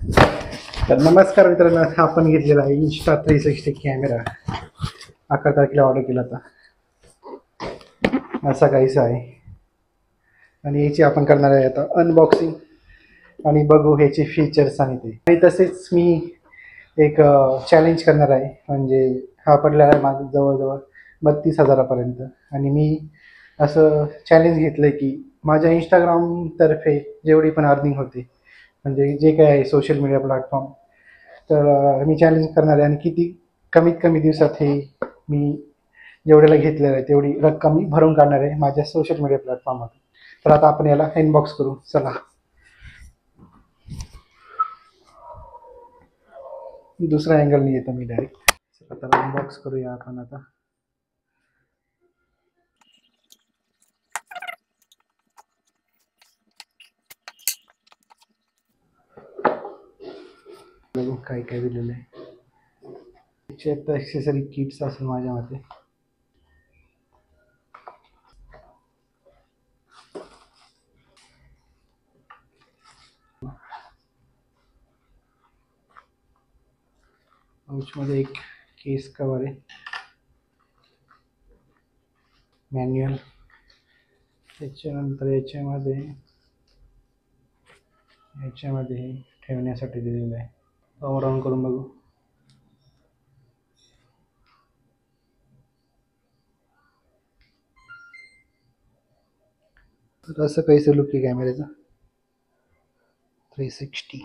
तर नमस्कार मित्रांनो, आपण घेतलेला आहे Insta360 कॅमेरा. 11 तारखेला ऑर्डर केला होता. असा काहीसा आहे आणि याची आपण करणार आहे आता अनबॉक्सिंग आणि बघू ह्याचे फीचर्स आणि ते. आणि तसेच मी एक चॅलेंज करणार आहे. म्हणजे हा पडलेला आहे माझं जवळजवळ 32,000पर्यंत. आणि मी असं चॅलेंज घेतलं आहे की माझ्या इंस्टाग्रामतर्फे जेवढी पण अर्निंग होते, म्हणजे जे काय आहे सोशल मीडिया प्लॅटफॉर्म, तर मी चॅलेंज करणार आहे. आणि किती कमीत कमी दिवसात हे मी जेवढ्याला घेतलेलं आहे तेवढी रक्कम मी भरून काढणार आहे माझ्या सोशल मीडिया प्लॅटफॉर्ममध्ये. तर आता आपण याला अनबॉक्स करू. चला, दुसऱ्या अँगलने येतो मी डायरेक्ट. आता अनबॉक्स करूया आपण. आता बघू काय काय दिलेलं आहे. त्याच्यात ॲक्सेसरी किट्स असेल माझ्या मते. पाऊचमध्ये एक केस कवर आहे, मॅन्युअल. त्याच्यानंतर याच्यामध्ये ठेवण्यासाठी दिलेलं आहे. पॉवर ऑन करून बघू. तर असं काहीसं लुक आहे कॅमेऱ्याचा 360.